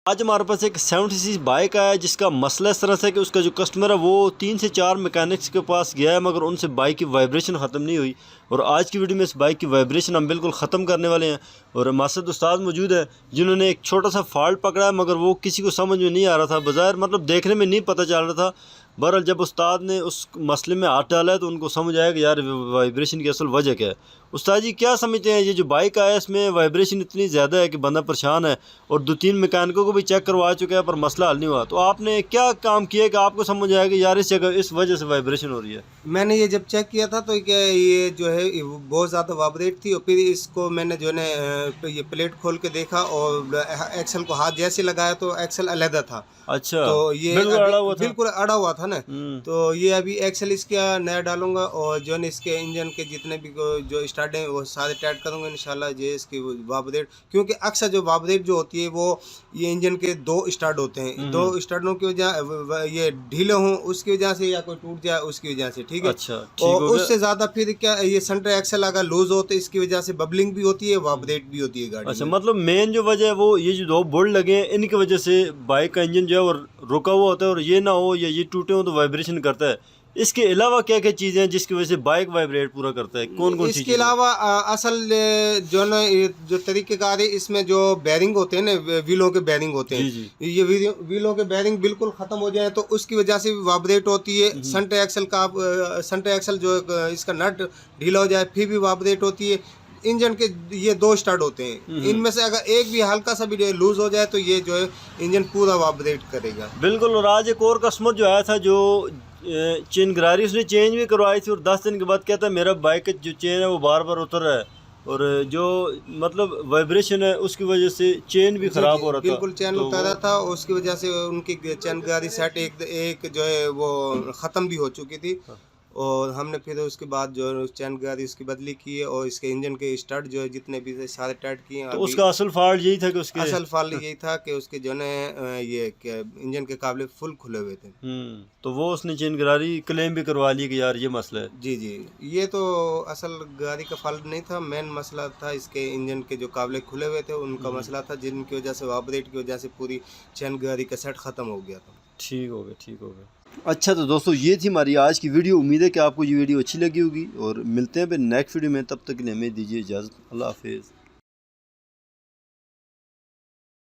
آج ہمارے پاس ایک 76 بائک آیا ہے جس کا مسئلہ اس طرح سے کہ اس کا جو کسٹمر ہے وہ 3 سے 4 میکینکس کے پاس گیا ہے مگر ان سے بائک کی وائبریشن ختم نہیں ہوئی. اور آج کی ویڈیو میں اس بائک کی وائبریشن ہم بالکل ختم کرنے والے ہیں. اور ہمارے ساتھ استاد موجود ہیں جنہوں نے ایک چھوٹا سا فالٹ پکڑا ہے مگر وہ کسی کو سمجھ میں نہیں آ رہا تھا, بظاہر مطلب دیکھنے میں نہیں پتہ چل رہا تھا. بہرحال جب استاد نے اس مسئلے میں ہاتھ ڈالا ہے تو ان کو سمجھ آیا کہ یار وائبریشن کی اصل وجہ کیا ہے. استاد جی کیا سمجھتے ہیں یہ جو بائک آیا ہے اس میں وائبریشن اتنی زیادہ ہے کہ بندہ پریشان ہے اور 2-3 میکینکوں کو بھی چیک کروا چکا ہے پر مسئلہ حل نہیں ہوا, تو آپ نے کیا کام کیا کہ آپ کو سمجھ آیا کہ یار اس جگہ اس وجہ سے وائبریشن ہو رہی ہے؟ میں نے یہ جب چیک کیا تھا تو کہ یہ جو ہے بہت زیادہ وائبریٹ تھی, اور پھر اس کو میں نے جو ہے یہ پلیٹ کھول کے دیکھا اور ایکسل کو ہاتھ جیسے لگایا تو ایکسل علیحدہ تھا. اچھا, تو یہ بالکل اڑا ہوا تھا نا. تو یہ ابھی ایکسل اس کا نیا ڈالوں گا اور جو ہے اس کے انجن کے جتنے بھی جو اسٹارٹ ہیں وہ سارے ٹائٹ کروں گا انشاءاللہ. یہ اس کی وائبریٹ کیونکہ اکثر جو وائبریٹ جو ہوتی ہے وہ یہ انجن کے 2 اسٹارٹ ہوتے ہیں, 2 اسٹارٹوں کی وجہ یہ ڈھیلے ہوں اس کی وجہ سے یا کوئی ٹوٹ جائے اس کی وجہ سے, ٹھیک ہے. اچھا, اور اس سے زیادہ پھر کیا یہ سنٹر ایکسل اگر لوز ہوتے اس کی وجہ سے ببلنگ بھی ہوتی ہے, وائبریٹ بھی ہوتی ہے گاڑی. اچھا, مطلب مین جو وجہ ہے وہ یہ جو 2 بولٹ لگے ہیں ان کی وجہ سے بائک کا انجن جو ہے وہ رکا ہوا ہوتا ہے, اور یہ نہ ہو یا یہ ٹوٹے ہوں تو وائبریشن کرتا ہے. اس کے علاوہ کیا کیا چیزیں ہیں جس کی وجہ سے بائک وائبریٹ پورا کرتا ہے, کون کون سی اس کے علاوہ اصل جو نا جو طریقہ کار ہے اس میں جو بیرنگ ہوتے ہیں نا ویلوں کے بیرنگ ہوتے ہیں, یہ ویلوں کے بیرنگ بالکل ختم ہو جائیں تو اس کی وجہ سے بھی وائبریٹ ہوتی ہے. سنٹر ایکسل جو اس کا نٹ ڈھیلا ہو جائے پھر بھی وائبریٹ ہوتی ہے. انجن کے یہ 2 اسٹارٹ ہوتے ہیں, ان میں سے اگر ایک بھی ہلکا سا بھی لوز ہو جائے تو یہ جو ہے انجن پورا وائبریٹ کرے گا. بالکل. اور آج ایک اور کسٹمر جو آیا تھا جو چین گراری اس نے چینج بھی کروائی تھی اور 10 دن کے بعد کہتا ہے میرا بائک کا جو چین ہے وہ بار بار اتر رہا ہے اور جو مطلب وائبریشن ہے اس کی وجہ سے چین بھی خراب ہو رہا تھا. بالکل چین اتر رہا تھا, اس کی وجہ سے ان کی چین گراری سیٹ ایک جو ہے وہ ختم بھی ہو چکی تھی, اور ہم نے پھر اس کے بعد جو ہے چین گراری اس کی بدلی کی ہے اور اس کے انجن کے اسٹارٹ جو ہے جتنے بھی تھے سارے ٹائٹ کیے ہیں. تو اس کا اصل فالٹ یہی تھا کہ اس کے اصل فالٹ یہی تھا کہ اس کے جو ہے یہ انجن کے قابل فل کھلے ہوئے تھے. تو وہ اس نے چین گراری کلیم بھی کروا لی کہ یار یہ مسئلہ ہے. جی یہ تو اصل گاڑی کا فالٹ نہیں تھا, مین مسئلہ تھا اس کے انجن کے جو قابل کھلے ہوئے تھے ان کا مسئلہ تھا, جن کی وجہ سے وائبریٹ کی وجہ سے پوری چین گاڑی کا سیٹ ختم ہو گیا تھا. ٹھیک ہو گیا. اچھا تو دوستو یہ تھی ہماری آج کی ویڈیو, امید ہے کہ آپ کو یہ ویڈیو اچھی لگی ہوگی اور ملتے ہیں پھر نیکسٹ ویڈیو میں, تب تک کے لیے ہمیں دیجیے اجازت. اللہ حافظ.